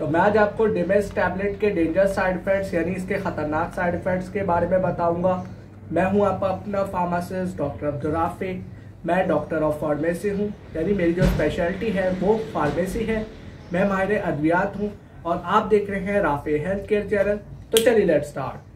तो मैं आज आपको डिमेस टैबलेट के डेंजर साइड इफेक्ट्स यानी इसके खतरनाक साइड इफेक्ट्स के बारे में बताऊंगा। मैं हूं आपका अपना फार्मासिस्ट डॉक्टर अब्दुल राफी। मैं डॉक्टर ऑफ फार्मेसी हूं, यानी मेरी जो स्पेशलिटी है वो फार्मेसी है। मैं माहिर अद्वियात हूं और आप देख रहे हैं राफी हेल्थ केयर चैनल। तो चलिए लेट्स स्टार्ट।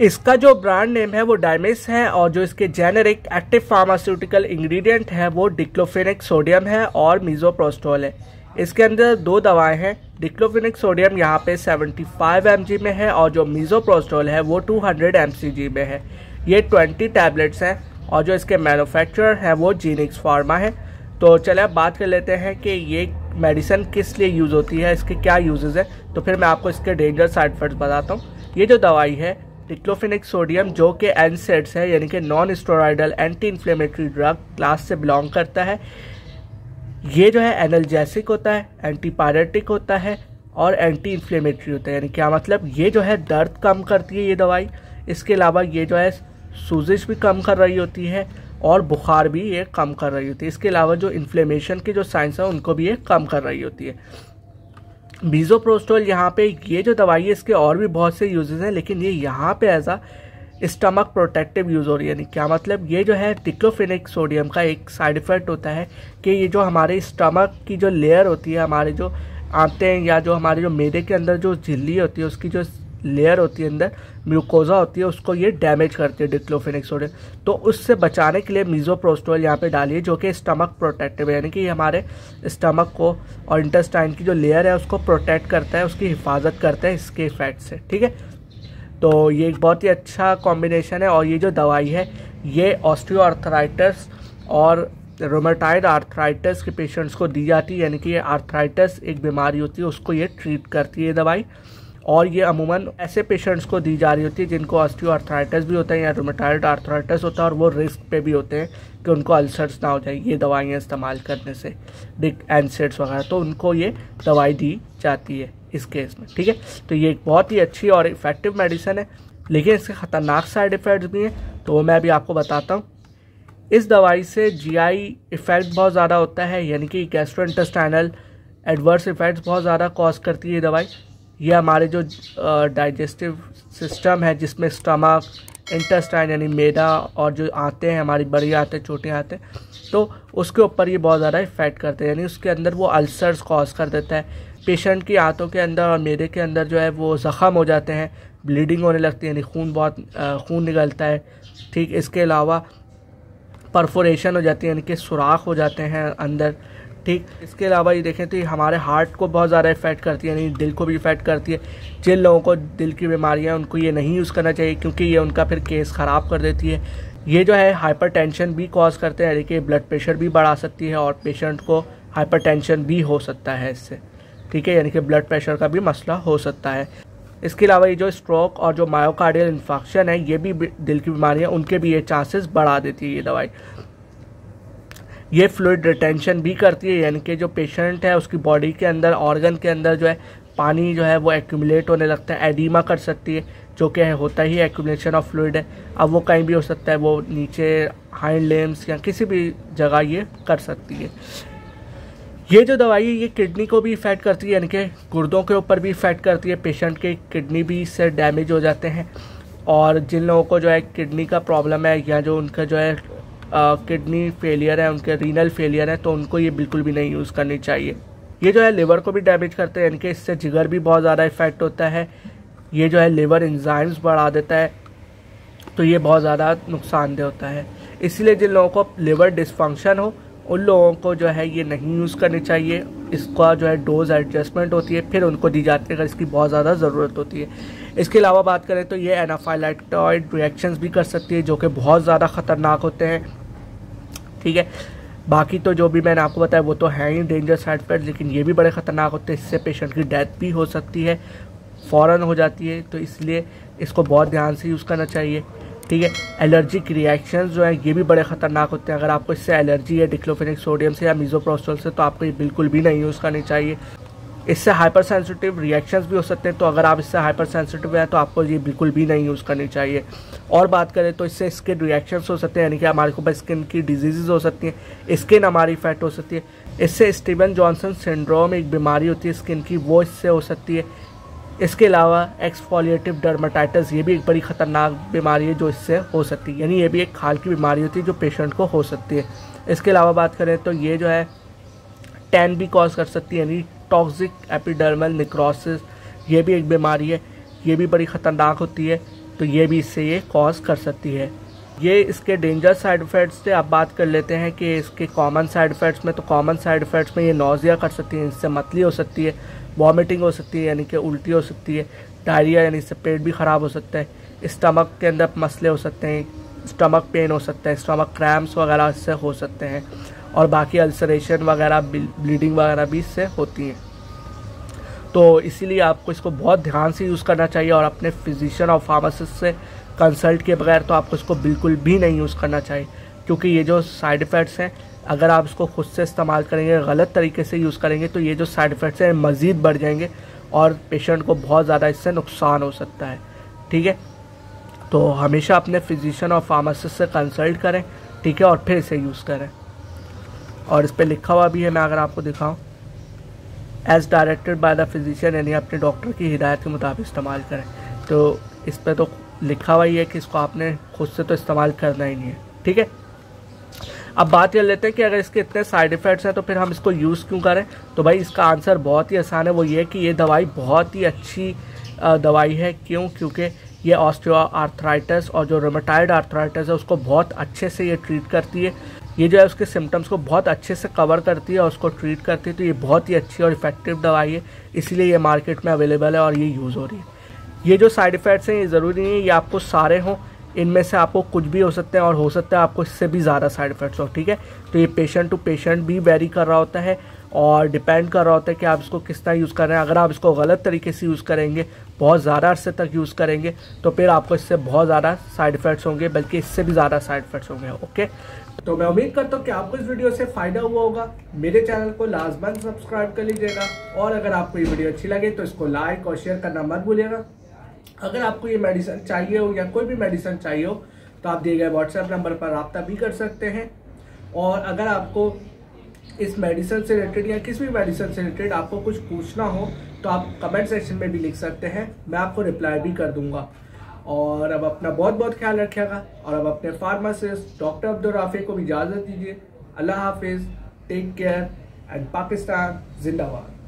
इसका जो ब्रांड नेम है वो डायमिस है और जो इसके जेनेरिक एक्टिव फार्मास्यूटिकल इंग्रेडिएंट है वो डिक्लोफेनेक सोडियम है और मीज़ोप्रोस्टोल है। इसके अंदर दो दवाएं हैं। डिक्लोफेनेक सोडियम यहाँ पे 75 mg में है और जो मीज़ोप्रोस्टोल है वो 200 mcg में है। ये 20 टैबलेट्स हैं और जो इसके मैन्युफैक्चरर है वो जीनिक्स फार्मा है। तो चलिए अब बात कर लेते हैं कि ये मेडिसिन किस लिए यूज़ होती है, इसके क्या यूजेस है। तो फिर मैं आपको इसके डेंजर साइड इफेक्ट्स बताता हूँ। ये जो दवाई है डिक्लोफेनेक सोडियम जो कि एनसेड्स है यानी कि non steroidal anti inflammatory drug class से बिलोंग करता है। ये जो है एनाल्जेसिक होता है, एंटीपायरेटिक होता है और एंटी इन्फ्लेमेटरी होता है। यानी क्या मतलब, ये जो है दर्द कम करती है ये दवाई। इसके अलावा ये जो है सूजिश भी कम कर रही होती है और बुखार भी ये कम कर रही होती है। इसके अलावा जो इन्फ्लेमेशन के जो साइंस है उनको भी ये कम कर रही होती है। मीज़ोप्रोस्टोल यहाँ पे ये जो दवाई है इसके और भी बहुत से यूजेस हैं, लेकिन ये यहाँ पे एज आ स्टमक प्रोटेक्टिव यूज़ हो रही है। यानी क्या मतलब, ये जो है डिक्लोफेनेक सोडियम का एक साइड इफ़ेक्ट होता है कि ये जो हमारे स्टमक की जो लेयर होती है, हमारे जो आंतें या जो हमारे जो मैदे के अंदर जो झिल्ली होती है उसकी जो लेयर होती है अंदर म्यूकोजा होती है, उसको ये डैमेज करती है डिक्लोफेनेक सोडियम। तो उससे बचाने के लिए मीज़ोप्रोस्टोल यहाँ पे डालिए जो कि स्टमक प्रोटेक्टिव है, यानी कि हमारे स्टमक को और इंटेस्टाइन की जो लेयर है उसको प्रोटेक्ट करता है, उसकी हिफाजत करता है इसके इफेक्ट से। ठीक है, तो ये एक बहुत ही अच्छा कॉम्बिनेशन है। और ये जो दवाई है ये ऑस्टियोआर्थराइटिस और रोमेटॉइड आर्थराइटिस के पेशेंट्स को दी जाती है। यानी कि ये आर्थराइटिस एक बीमारी होती है, उसको ये ट्रीट करती है ये दवाई। और ये अमूमन ऐसे पेशेंट्स को दी जा रही होती है जिनको ऑस्टियोआर्थराइटिस भी होता है या रोमेटॉइड आर्थराइटिस होता है और वो रिस्क पे भी होते हैं कि उनको अल्सर्स ना हो जाए ये दवाइयाँ इस्तेमाल करने से, एनसेड्स वगैरह, तो उनको ये दवाई दी जाती है इस केस में। ठीक है, तो ये एक बहुत ही अच्छी और इफ़ेक्टिव मेडिसिन है, लेकिन इसके ख़तरनाक साइड इफ़ेक्ट्स भी हैं, तो वो मैं अभी आपको बताता हूँ। इस दवाई से जीआई इफ़ेक्ट बहुत ज़्यादा होता है, यानी कि गैस्ट्रोइंटेस्टाइनल एडवर्स इफ़ेक्ट्स बहुत ज़्यादा कॉज करती है ये दवाई। ये हमारे जो डाइजेस्टिव सिस्टम है जिसमें स्टमक, इंटेस्टाइन यानी मैदा और जो आते हैं हमारी बड़ी आते छोटी आते, तो उसके ऊपर ये बहुत ज़्यादा इफ़ेक्ट करते हैं। यानी उसके अंदर वो अल्सर्स कॉज कर देता है। पेशेंट की आंतों के अंदर और मैदे के अंदर जो है वो ज़ख़म हो जाते हैं, ब्लीडिंग होने लगती है, यानी खून निकलता है। ठीक, इसके अलावा परफोरेशन हो जाती है, यानी कि सुराख हो जाते हैं अंदर। ठीक, इसके अलावा ये देखें तो ये हमारे हार्ट को बहुत ज़्यादा इफ़ेक्ट करती है, यानी दिल को भी इफ़ेक्ट करती है। जिन लोगों को दिल की बीमारियां उनको ये नहीं यूज़ करना चाहिए क्योंकि ये उनका फिर केस ख़राब कर देती है। ये जो है हाइपरटेंशन भी कॉज करते हैं, यानी कि ब्लड प्रेशर भी बढ़ा सकती है और पेशेंट को हाइपरटेंशन भी हो सकता है इससे। ठीक है, यानी कि ब्लड प्रेशर का भी मसला हो सकता है। इसके अलावा ये जो स्ट्रोक और जो मायोकार्डियल इन्फेक्शन है, ये भी दिल की बीमारियाँ, उनके भी ये चांसेस बढ़ा देती है ये दवाई। ये फ्लूइड रिटेंशन भी करती है, यानी कि जो पेशेंट है उसकी बॉडी के अंदर, ऑर्गन के अंदर जो है पानी जो है वो एक्यूमुलेट होने लगता है, एडिमा कर सकती है, जो कि होता ही एक्यूमुलेशन ऑफ फ्लूइड है। अब वो कहीं भी हो सकता है, वो नीचे हाइंड लिम्स या किसी भी जगह ये कर सकती है। ये जो दवाई है ये किडनी को भी इफ़ेक्ट करती है, यानी कि गुर्दों के ऊपर भी इफ़ेक्ट करती है। पेशेंट के किडनी भी इससे डैमेज हो जाते हैं और जिन लोगों को जो है किडनी का प्रॉब्लम है या जो उनका जो है किडनी फेलियर है, उनके रीनल फेलियर है, तो उनको ये बिल्कुल भी नहीं यूज़ करनी चाहिए। ये जो है लिवर को भी डैमेज करते हैं, यानी कि इससे जिगर भी बहुत ज़्यादा इफ़ेक्ट होता है। ये जो है लिवर एंजाइम्स बढ़ा देता है, तो ये बहुत ज़्यादा नुकसानदेह होता है। इसलिए जिन लोगों को लिवर डिसफंक्शन हो उन लोगों को जो है ये नहीं यूज़ करनी चाहिए। इसका जो है डोज एडजस्टमेंट होती है, फिर उनको दी जाती है अगर इसकी बहुत ज़्यादा ज़रूरत होती है। इसके अलावा बात करें तो ये एनाफाइलेक्टॉइड रिएक्शंस भी कर सकती है जो कि बहुत ज़्यादा ख़तरनाक होते हैं। ठीक है, बाकी तो जो भी मैंने आपको बताया वो तो है ही डेंजर साइड इफेक्ट, लेकिन ये भी बड़े ख़तरनाक होते हैं। इससे पेशेंट की डेथ भी हो सकती है, फ़ौरन हो जाती है, तो इसलिए इसको बहुत ध्यान से यूज़ करना चाहिए। ठीक है, एलर्जिक रिएक्शंस जो हैं ये भी बड़े ख़तरनाक होते हैं। अगर आपको इससे एलर्जी है डिक्लोफेनेक सोडियम से या मीज़ोप्रोस्टोल से, तो आपको ये बिल्कुल भी नहीं यूज़ करनी चाहिए। इससे हाइपर सेंसिटिव रिएक्शंस भी हो सकते हैं, तो अगर आप इससे हाइपर सेंसिटिव हैं तो आपको ये बिल्कुल भी नहीं यूज़ करनी चाहिए। और बात करें तो इससे स्किन रिएक्शंस हो सकते हैं, यानी कि हमारे ऊपर स्किन की डिजीज़ हो सकती हैं, स्किन हमारी इफेक्ट हो सकती है। इससे स्टीवन जॉनसन सिंड्रोम एक बीमारी होती है स्किन की, वो इससे हो सकती है। इसके अलावा एक्सफोलिएटिव डर्माटाइटिस, ये भी एक बड़ी ख़तरनाक बीमारी है जो इससे हो सकती है, यानी ये भी एक खाल की बीमारी होती है जो पेशेंट को हो सकती है। इसके अलावा बात करें तो ये जो है टैन भी कॉज कर सकती है, यानी टॉक्सिक एपिडर्मल निक्रोसिस, ये भी एक बीमारी है, ये भी बड़ी ख़तरनाक होती है, तो ये भी इससे ये कॉज कर सकती है। ये इसके डेंजर साइड इफ़ेक्ट्स से आप बात कर लेते हैं कि इसके कॉमन साइड इफ़ेक्ट्स में, तो कॉमन साइड इफ़ेक्ट्स में ये नोज़िया कर सकती है, इससे मतली हो सकती है, वॉमिटिंग हो सकती है यानी कि उल्टी हो सकती है, डायरिया यानी इससे पेट भी ख़राब हो सकता है, स्टमक के अंदर मसले हो सकते हैं, स्टमक पेन हो सकता है, स्टमक क्रैम्प्स वगैरह इससे हो सकते हैं, और बाकी अल्सरेशन वगैरह ब्लीडिंग वगैरह भी इससे होती हैं। तो इसीलिए आपको इसको बहुत ध्यान से यूज़ करना चाहिए, और अपने फिजिशियन और फार्मासिस्ट से कंसल्ट के बगैर तो आपको इसको बिल्कुल भी नहीं यूज़ करना चाहिए, क्योंकि ये जो साइड इफ़ेक्ट्स हैं, अगर आप इसको खुद से इस्तेमाल करेंगे, गलत तरीके से यूज़ करेंगे, तो ये जो साइड इफ़ेक्ट्स हैं मज़ीद बढ़ जाएंगे और पेशेंट को बहुत ज़्यादा इससे नुकसान हो सकता है। ठीक है, तो हमेशा अपने फिजिशियन और फार्मासिस्ट से कंसल्ट करें, ठीक है, और फिर इसे यूज़ करें। और इस पर लिखा हुआ भी है, मैं अगर आपको दिखाऊं, as directed by the physician, यानी अपने डॉक्टर की हिदायत के मुताबिक इस्तेमाल करें। तो इस पर तो लिखा हुआ ही है कि इसको आपने खुद से तो इस्तेमाल करना ही नहीं है। ठीक है, अब बात कर लेते हैं कि अगर इसके इतने साइड इफ़ेक्ट्स हैं तो फिर हम इसको यूज़ क्यों करें। तो भाई इसका आंसर बहुत ही आसान है, वो ये कि ये दवाई बहुत ही अच्छी दवाई है। क्यों? क्योंकि ये ऑस्टियो आर्थराइटिस और जो रोमेटाइड आर्थराइटिस है उसको बहुत अच्छे से ये ट्रीट करती है। ये जो है उसके सिम्टम्स को बहुत अच्छे से कवर करती है और उसको ट्रीट करती है। तो ये बहुत ही अच्छी और इफेक्टिव दवाई है, इसीलिए ये मार्केट में अवेलेबल है और ये यूज़ हो रही है। ये जो साइड इफ़ेक्ट्स हैं ये ज़रूरी नहीं है ये आपको सारे हों, इनमें से आपको कुछ भी हो सकते हैं और हो सकता है आपको इससे भी ज़्यादा साइड इफ़ेक्ट्स हो। ठीक है, तो ये पेशेंट टू पेशेंट भी वेरी कर रहा होता है और डिपेंड कर रहा होता है कि आप इसको किस तरह यूज़ कर रहे हैं। अगर आप इसको गलत तरीके से यूज़ करेंगे, बहुत ज़्यादा अरसे तक यूज़ करेंगे, तो फिर आपको इससे बहुत ज़्यादा साइड इफ़ेक्ट्स होंगे, बल्कि इससे भी ज़्यादा साइड इफ़ेक्ट्स होंगे। ओके, तो मैं उम्मीद करता हूँ कि आपको इस वीडियो से फ़ायदा हुआ होगा। मेरे चैनल को लाजमन सब्सक्राइब कर लीजिएगा, और अगर आपको ये वीडियो अच्छी लगे तो इसको लाइक और शेयर करना मत भूलिएगा। अगर आपको ये मेडिसिन चाहिए हो या कोई भी मेडिसिन चाहिए हो तो आप दिए गए व्हाट्सएप नंबर पर रब्ता भी कर सकते हैं। और अगर आपको इस मेडिसिन से रिलेटेड या किसी भी मेडिसिन से रिलेटेड आपको कुछ पूछना हो तो आप कमेंट सेक्शन में भी लिख सकते हैं, मैं आपको रिप्लाई भी कर दूंगा। और अब अपना बहुत बहुत ख्याल रखिएगा, और अब अपने फार्मासिस्ट डॉक्टर अब्दुल राफी को भी इजाज़त दीजिए। अल्लाह हाफिज़, टेक केयर, एंड पाकिस्तान जिंदाबाद।